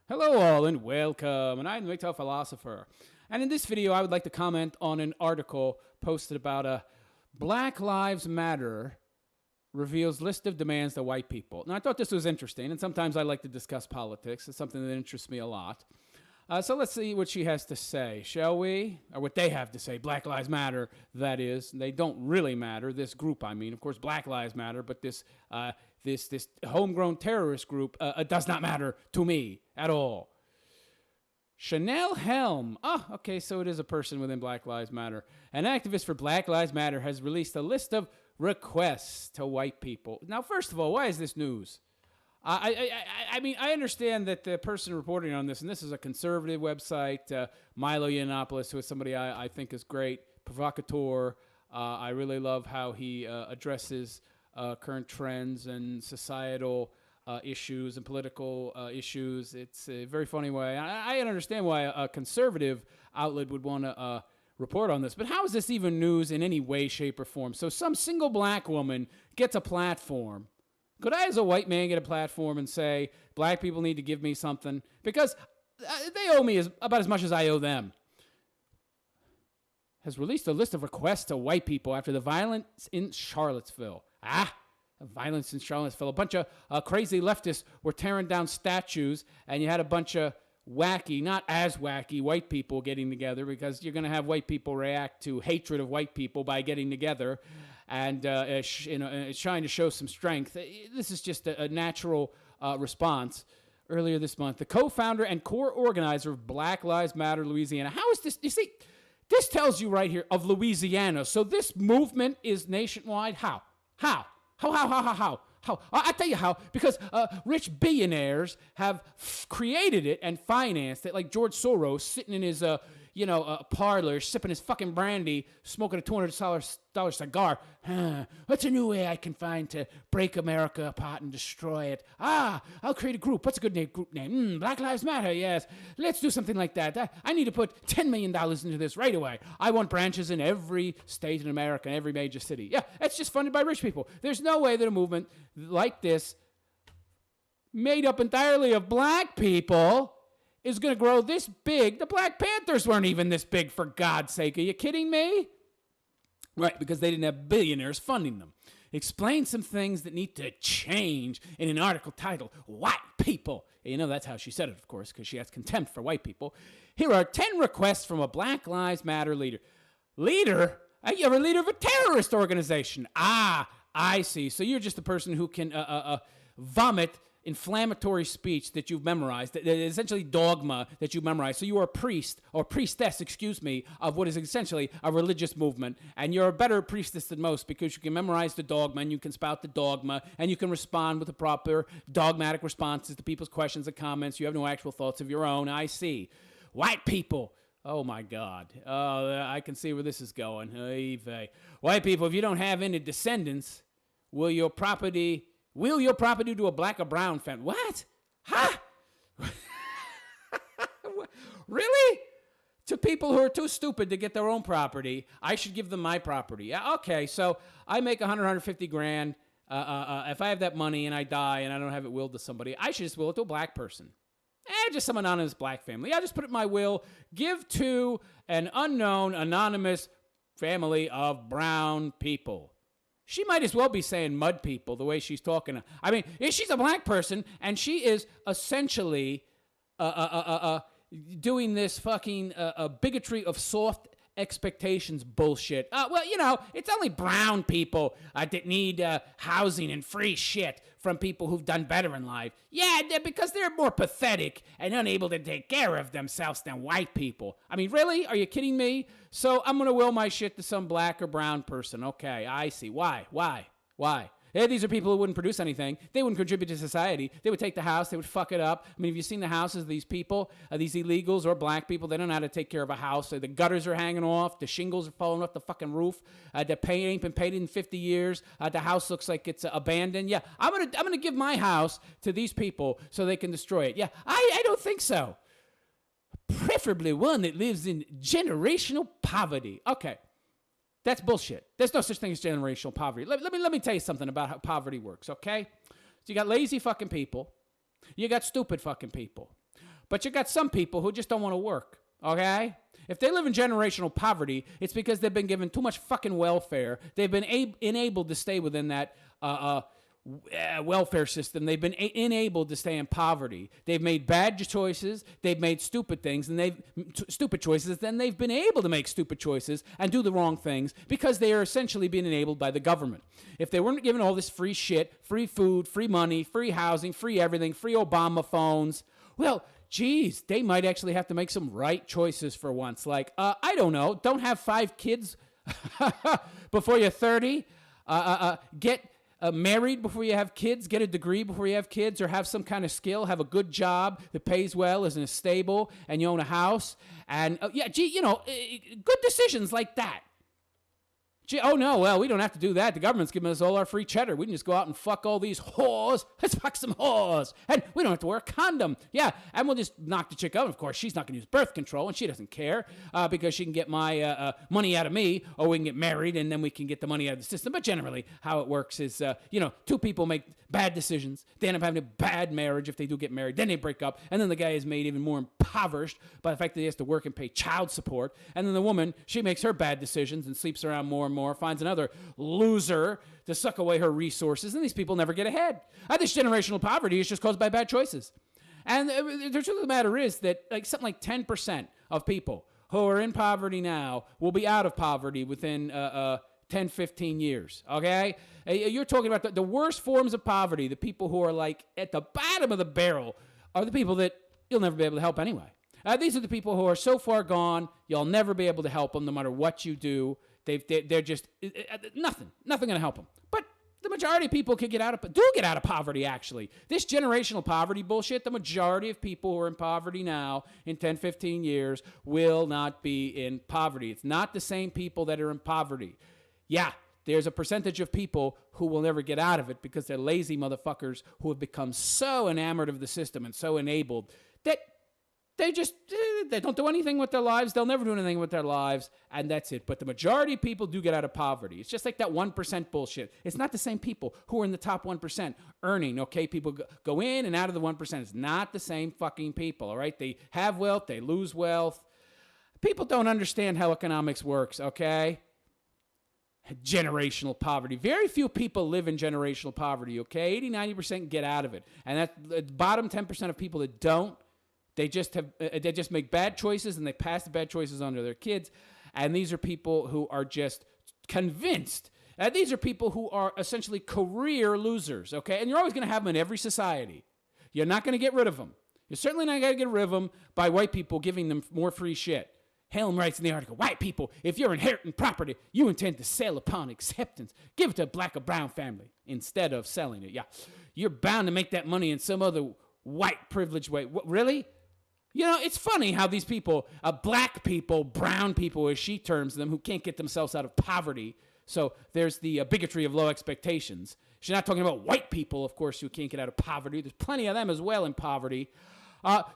Hello all and welcome, and I'm the MGTOW philosopher. And in this video, I would like to comment on an article posted about Black Lives Matter reveals list of demands to white people. Now, I thought this was interesting, and sometimes I like to discuss politics. It's something that interests me a lot. So let's see what she has to say, shall we? Or what they have to say. Black Lives Matter, that is. They don't really matter. This group, I mean. Of course, Black Lives Matter, but this homegrown terrorist group does not matter to me at all. Chanel Helm. Oh, okay, so it is a person within Black Lives Matter. An activist for Black Lives Matter has released a list of requests to white people. Now, first of all, why is this news? I mean, I understand that the person reporting on this, and this is a conservative website, Milo Yiannopoulos, who is somebody I think is great, provocateur. I really love how he addresses current trends and societal issues and political issues. It's a very funny way. I understand why a conservative outlet would want to report on this, but how is this even news in any way, shape, or form? So some single black woman gets a platform. Could I, as a white man, get a platform and say, black people need to give me something? Because they owe me about as much as I owe them. Has released a list of requests to white people after the violence in Charlottesville. Violence in Charlottesville. A bunch of crazy leftists were tearing down statues, and you had a bunch of wacky, not as wacky, white people getting together, because you're going to have white people react to hatred of white people by getting together and trying to show some strength. This is just a natural response. Earlier this month, the co-founder and core organizer of Black Lives Matter Louisiana. How is this? You see, this tells you right here of Louisiana. So this movement is nationwide. How? How? I'll tell you how. Because rich billionaires have created it and financed it, like George Soros sitting in his parlor, sipping his fucking brandy, smoking a $200 cigar. What's a new way I can find to break America apart and destroy it? I'll create a group. What's a good group name? Black Lives Matter, yes. Let's do something like that. I need to put $10 million into this right away. I want branches in every state in America, in every major city. Yeah, it's just funded by rich people. There's no way that a movement like this, made up entirely of black people, is going to grow this big. The Black Panthers weren't even this big, for God's sake. Are you kidding me? Right, because they didn't have billionaires funding them. Explain some things that need to change in an article titled, White People. You know, that's how she said it, of course, because she has contempt for white people. Here are 10 requests from a Black Lives Matter leader. Leader? You're a leader of a terrorist organization. I see. So you're just a person who can vomit inflammatory speech that you've memorized, essentially dogma that you've memorized. So you are a priest, or priestess, of what is essentially a religious movement. And you're a better priestess than most because you can memorize the dogma and you can spout the dogma and you can respond with the proper dogmatic responses to people's questions and comments. You have no actual thoughts of your own. I see. White people. Oh, my God. I can see where this is going. White people, if you don't have any descendants, will your property to a black or brown family? What? Huh? Really? To people who are too stupid to get their own property, I should give them my property. Yeah, okay, so I make 150 grand. If I have that money and I die and I don't have it willed to somebody, I should just will it to a black person. Just some anonymous black family. I just put it in my will. Give to an unknown, anonymous family of brown people. She might as well be saying mud people the way she's talking. I mean, she's a black person, and she is essentially doing this fucking bigotry of soft expectations bullshit. Well, it's only brown people that need housing and free shit from people who've done better in life. Yeah, because they're more pathetic and unable to take care of themselves than white people. I mean, really? Are you kidding me? So I'm going to will my shit to some black or brown person. Okay, I see. Why? These are people who wouldn't produce anything. They wouldn't contribute to society. They would take the house. They would fuck it up. I mean, have you seen the houses of these people, these illegals or black people? They don't know how to take care of a house. The gutters are hanging off. The shingles are falling off the fucking roof. The paint ain't been painted in 50 years. The house looks like it's abandoned. Yeah, I'm gonna give my house to these people so they can destroy it. Yeah, I don't think so. Preferably one that lives in generational poverty. Okay. That's bullshit. There's no such thing as generational poverty. Let me tell you something about how poverty works, okay? So you got lazy fucking people. You got stupid fucking people. But you got some people who just don't want to work, okay? If they live in generational poverty, it's because they've been given too much fucking welfare. They've been enabled to stay within that welfare system. They've been enabled to stay in poverty. They've made bad choices. They've made stupid things, and stupid choices. Then they've been able to make stupid choices and do the wrong things because they are essentially being enabled by the government. If they weren't given all this free shit, free food, free money, free housing, free everything, free Obama phones, well, geez, they might actually have to make some right choices for once. Like, I don't know, don't have 5 kids before you're 30. Get married before you have kids, get a degree before you have kids, or have some kind of skill, have a good job that pays well, isn't stable, and you own a house. And, good decisions like that. Gee, oh no, well, we don't have to do that. The government's giving us all our free cheddar. We can just go out and fuck all these whores. Let's fuck some whores. And we don't have to wear a condom. Yeah, and we'll just knock the chick out. Of course, she's not going to use birth control, and she doesn't care because she can get my money out of me, or we can get married, and then we can get the money out of the system. But generally, how it works is, 2 people make bad decisions. They end up having a bad marriage if they do get married. Then they break up, and then the guy is made even more impoverished by the fact that he has to work and pay child support. And then the woman, she makes her bad decisions and sleeps around more and more, finds another loser to suck away her resources, and these people never get ahead. This generational poverty is just caused by bad choices. And the truth of the matter is that something like 10% of people who are in poverty now will be out of poverty within 10, 15 years, okay? You're talking about the worst forms of poverty. The people who are like at the bottom of the barrel are the people that you'll never be able to help anyway. These are the people who are so far gone, you'll never be able to help them no matter what you do. They're just nothing going to help them. But the majority of people do get out of poverty, actually. This generational poverty bullshit, the majority of people who are in poverty now in 10, 15 years will not be in poverty. It's not the same people that are in poverty. Yeah, there's a percentage of people who will never get out of it because they're lazy motherfuckers who have become so enamored of the system and so enabled that they don't do anything with their lives. They'll never do anything with their lives, and that's it. But the majority of people do get out of poverty. It's just like that 1% bullshit. It's not the same people who are in the top 1% earning, okay? People go in and out of the 1%. It's not the same fucking people, all right? They have wealth. They lose wealth. People don't understand how economics works, okay? Generational poverty. Very few people live in generational poverty, okay? 80, 90% get out of it. And that's the bottom 10% of people that don't, they just make bad choices, and they pass the bad choices on to their kids. And these are people who are just convinced. These are people who are essentially career losers, okay? And you're always going to have them in every society. You're not going to get rid of them. You're certainly not going to get rid of them by white people giving them more free shit. Helm writes in the article, white people, if you're inheriting property, you intend to sell upon acceptance. Give it to a black or brown family instead of selling it. Yeah, you're bound to make that money in some other white privileged way. What, really? It's funny how these people, black people, brown people, as she terms them, who can't get themselves out of poverty. So there's the bigotry of low expectations. She's not talking about white people, of course, who can't get out of poverty. There's plenty of them as well in poverty.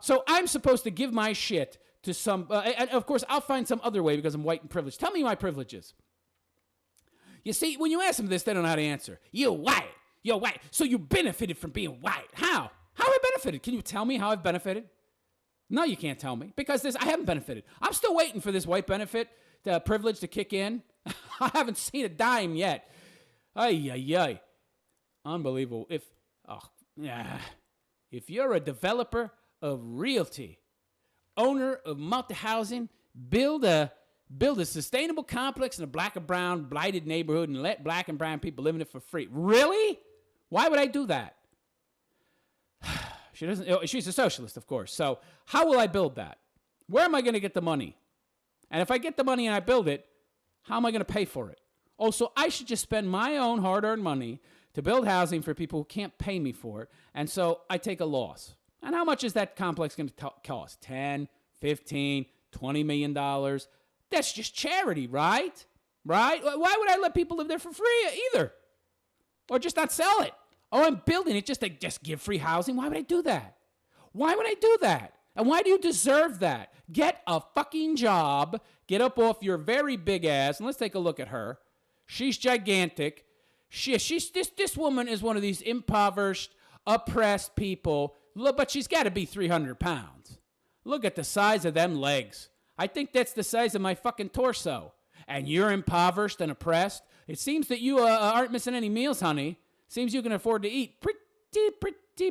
So I'm supposed to give my shit to some, and of course, I'll find some other way because I'm white and privileged. Tell me my privileges. You see, when you ask them this, they don't know how to answer. You're white. So you benefited from being white. How? How have I benefited? Can you tell me how I've benefited? No, you can't tell me, because I haven't benefited. I'm still waiting for this white benefit, the privilege to kick in. I haven't seen a dime yet. Ay. Unbelievable. If you're a developer of realty, owner of multi-housing, build a sustainable complex in a black and brown blighted neighborhood and let black and brown people live in it for free. Really? Why would I do that? She's a socialist, of course. So how will I build that? Where am I going to get the money? And if I get the money and I build it, how am I going to pay for it? Oh, so I should just spend my own hard-earned money to build housing for people who can't pay me for it. And so I take a loss. And how much is that complex going to cost? 10, 15, $20 million? That's just charity, right? Right? Why would I let people live there for free either? Or just not sell it? Oh, I'm building it just to give free housing. Why would I do that? Why would I do that? And why do you deserve that? Get a fucking job. Get up off your very big ass. And let's take a look at her. She's gigantic. This woman is one of these impoverished, oppressed people. But she's got to be 300 pounds. Look at the size of them legs. I think that's the size of my fucking torso. And you're impoverished and oppressed. It seems that you aren't missing any meals, honey. Seems you can afford to eat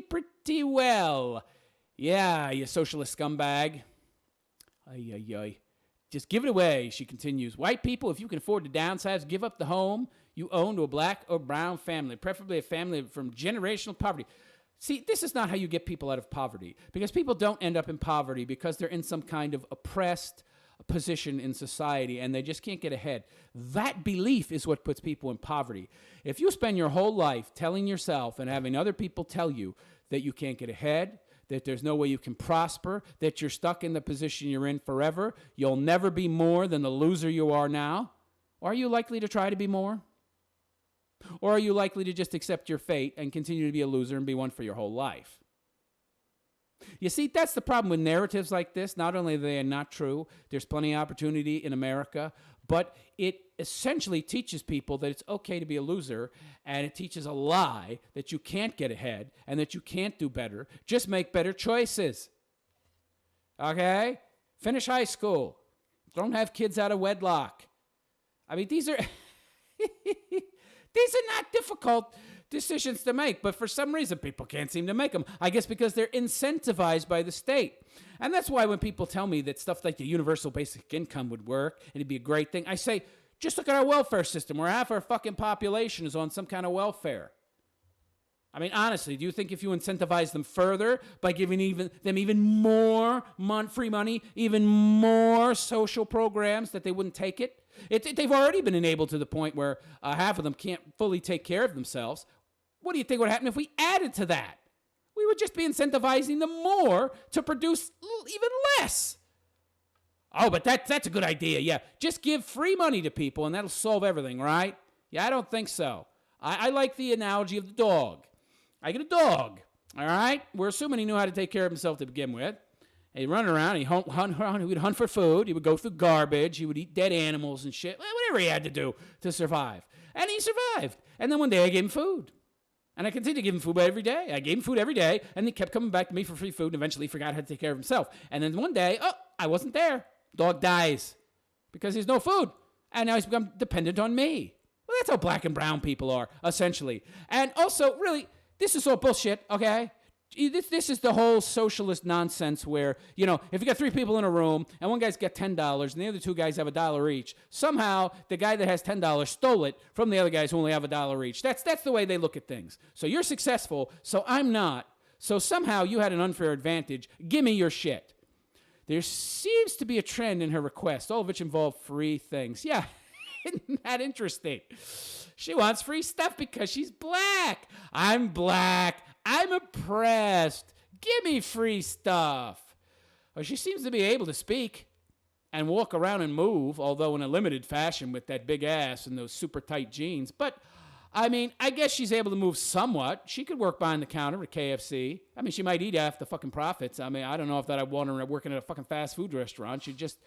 pretty well. Yeah, you socialist scumbag. Ay, ay, ay. Just give it away, she continues. White people, if you can afford to downsize, give up the home you own to a black or brown family, preferably a family from generational poverty. See, this is not how you get people out of poverty, because people don't end up in poverty because they're in some kind of oppressed position in society and they just can't get ahead. That belief is what puts people in poverty. If you spend your whole life telling yourself and having other people tell you that you can't get ahead, that there's no way you can prosper, that you're stuck in the position you're in forever, you'll never be more than the loser you are now, are you likely to try to be more? Or are you likely to just accept your fate and continue to be a loser and be one for your whole life? You see, that's the problem with narratives like this. Not only are they not true, there's plenty of opportunity in America, but it essentially teaches people that it's okay to be a loser, and it teaches a lie that you can't get ahead and that you can't do better. Just make better choices. Okay? Finish high school. Don't have kids out of wedlock. I mean, these are these are not difficult decisions to make, but for some reason people can't seem to make them. I guess because they're incentivized by the state. And that's why when people tell me that stuff like the universal basic income would work and it'd be a great thing, I say, just look at our welfare system where half our fucking population is on some kind of welfare. I mean, honestly, do you think if you incentivize them further by giving them even more free money, even more social programs, that they wouldn't take it? They've already been enabled to the point where half of them can't fully take care of themselves. What do you think would happen if we added to that? We would just be incentivizing them more to produce even less. Oh, but that's a good idea. Yeah, just give free money to people and that'll solve everything, right? Yeah, I don't think so. I like the analogy of the dog. I get a dog, all right? We're assuming he knew how to take care of himself to begin with. And he'd run around, he would hunt for food, he would go through garbage, he would eat dead animals and shit, whatever he had to do to survive. And he survived. And then one day I gave him food. And I continued to give him food every day. I gave him food every day, and he kept coming back to me for free food, and eventually he forgot how to take care of himself. And then one day, I wasn't there. Dog dies because there's no food. And now he's become dependent on me. Well, that's how black and brown people are, essentially. And also, really, this is all bullshit, okay? This is the whole socialist nonsense where, you know, if you got three people in a room and one guy's got $10 and the other two guys have $1 each, somehow the guy that has $10 stole it from the other guys who only have $1 each. That's the way they look at things. So you're successful, so I'm not. So somehow you had an unfair advantage. Give me your shit. There seems to be a trend in her request, all of which involve free things. Yeah, isn't that interesting? She wants free stuff because she's black. I'm black. I'm oppressed. Give me free stuff. Well, she seems to be able to speak and walk around and move, although in a limited fashion with that big ass and those super tight jeans. But, I mean, I guess she's able to move somewhat. She could work behind the counter at KFC. I mean, she might eat half the fucking profits. I mean, I don't know if that I'd want her working at a fucking fast food restaurant. She'd just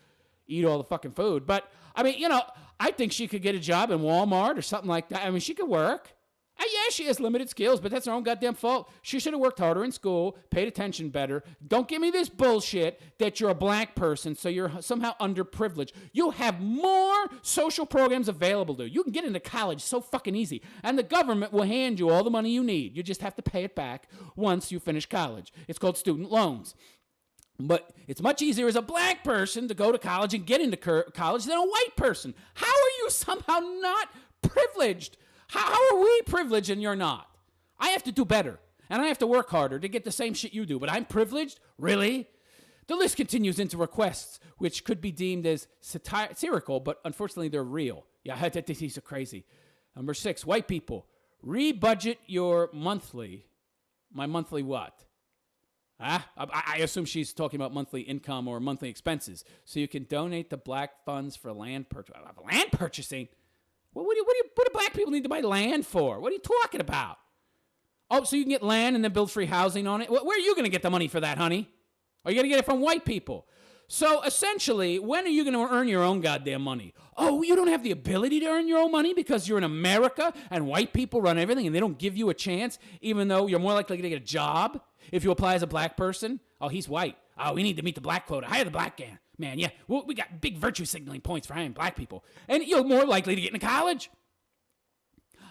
eat all the fucking food. But, I mean, you know, I think she could get a job in Walmart or something like that. I mean, she could work. Yeah, she has limited skills, but that's her own goddamn fault. She should have worked harder in school, paid attention better. Don't give me this bullshit that you're a black person, so you're somehow underprivileged. You have more social programs available to you. You can get into college so fucking easy, and the government will hand you all the money you need. You just have to pay it back once you finish college. It's called student loans. But it's much easier as a black person to go to college and get into college than a white person. How are you somehow not privileged? How are we privileged and you're not? I have to do better, and I have to work harder to get the same shit you do, but I'm privileged? Really? The list continues into requests, which could be deemed as satirical, but unfortunately they're real. Yeah, these are crazy. Number 6, white people, rebudget your monthly. My monthly what? I assume she's talking about monthly income or monthly expenses, so you can donate the black funds for land purchase. Land purchasing? What do black people need to buy land for? What are you talking about? Oh, so you can get land and then build free housing on it? Where are you going to get the money for that, honey? Are you going to get it from white people? So essentially, when are you going to earn your own goddamn money? Oh, you don't have the ability to earn your own money because you're in America and white people run everything and they don't give you a chance, even though you're more likely to get a job if you apply as a black person? Oh, he's white. Oh, we need to meet the black quota. Hire the black man. Yeah, we got big virtue signaling points for hiring black people. And you're more likely to get into college.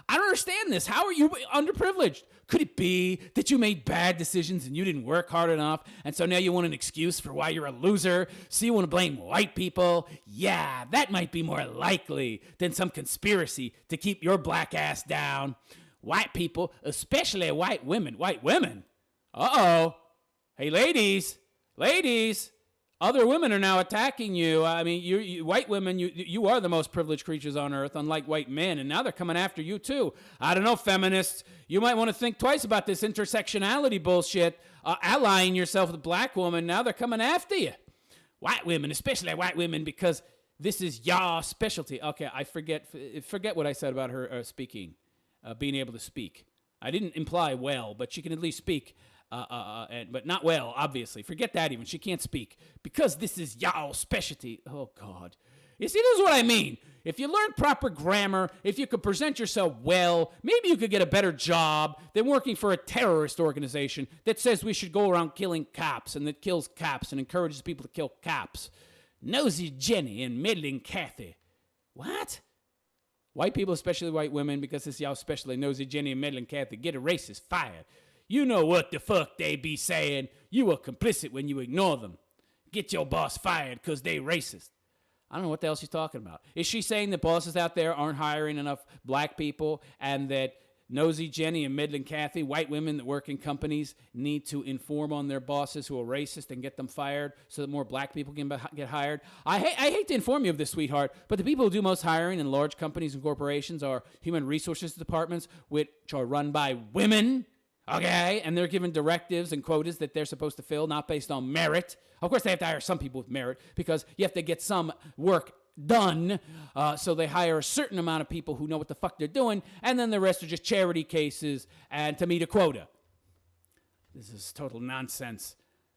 I don't understand this. How are you underprivileged? Could it be that you made bad decisions and you didn't work hard enough, and so now you want an excuse for why you're a loser, so you want to blame white people? Yeah, that might be more likely than some conspiracy to keep your black ass down. White people, especially white women. White women? Uh-oh. Hey, ladies, other women are now attacking you. I mean, you white women, you are the most privileged creatures on earth, unlike white men, and now they're coming after you too. I don't know, feminists. You might want to think twice about this intersectionality bullshit, allying yourself with a black woman. Now they're coming after you. White women, especially white women, because this is your specialty. Okay, I forget what I said about her speaking, being able to speak. I didn't imply well, but she can at least speak. But not well, obviously. Forget that even. She can't speak. Because this is y'all specialty. Oh, God. You see, this is what I mean. If you learn proper grammar, if you could present yourself well, maybe you could get a better job than working for a terrorist organization that says we should go around killing cops and that kills cops and encourages people to kill cops. Nosy Jenny and meddling Kathy. What? White people, especially white women, because this is y'all especially nosy Jenny and meddling Kathy, get a racist fired. You know what the fuck they be saying. You are complicit when you ignore them. Get your boss fired because they racist. I don't know what the hell she's talking about. Is she saying that bosses out there aren't hiring enough black people and that nosy Jenny and meddling Kathy, white women that work in companies, need to inform on their bosses who are racist and get them fired so that more black people can get hired? I hate to inform you of this, sweetheart, but the people who do most hiring in large companies and corporations are human resources departments, which are run by women. Okay, and they're given directives and quotas that they're supposed to fill, not based on merit. Of course, they have to hire some people with merit because you have to get some work done. So they hire a certain amount of people who know what the fuck they're doing, and then the rest are just charity cases and to meet a quota. This is total nonsense.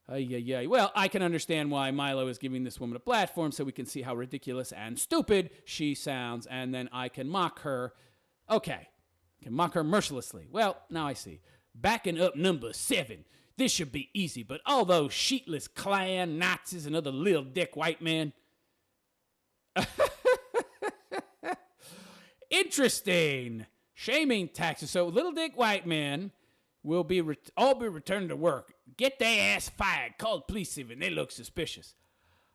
Well, I can understand why Milo is giving this woman a platform so we can see how ridiculous and stupid she sounds, and then I can mock her. Okay, I can mock her mercilessly. Well, now I see. Backing up number 7. This should be easy, but all those sheetless Klan, Nazis, and other little dick white men. Interesting. Shaming taxes. So little dick white men will all be returned to work. Get their ass fired. Call the police even. They look suspicious.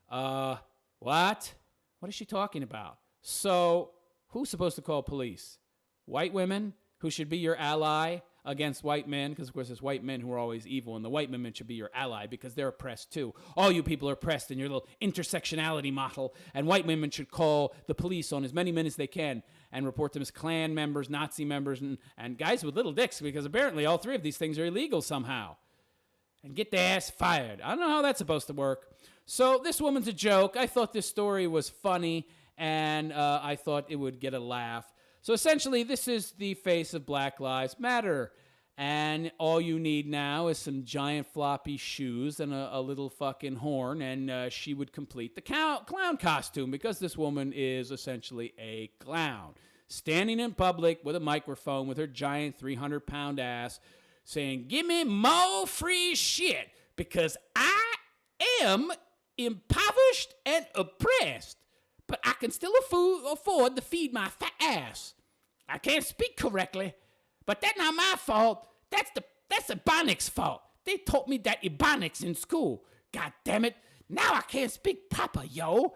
What? What is she talking about? So who's supposed to call police? White women who should be your ally against white men, because of course there's white men who are always evil, and the white women should be your ally because they're oppressed too. All you people are oppressed in your little intersectionality model, and white women should call the police on as many men as they can and report them as Klan members, Nazi members, and guys with little dicks, because apparently all 3 of these things are illegal somehow. And get their ass fired. I don't know how that's supposed to work. So this woman's a joke. I thought this story was funny, and I thought it would get a laugh. So essentially, this is the face of Black Lives Matter. And all you need now is some giant floppy shoes and a little fucking horn, and she would complete the clown costume, because this woman is essentially a clown. Standing in public with a microphone with her giant 300-pound ass saying, "Give me more free shit because I am impoverished and oppressed. But I can still afford to feed my fat ass. I can't speak correctly, but that's not my fault. That's the Ebonics' fault. They taught me that Ebonics in school. God damn it. Now I can't speak proper, yo.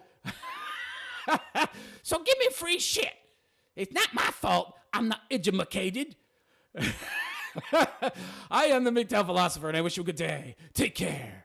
So give me free shit. It's not my fault. I'm not educated." I am the MGTOW philosopher, and I wish you a good day. Take care.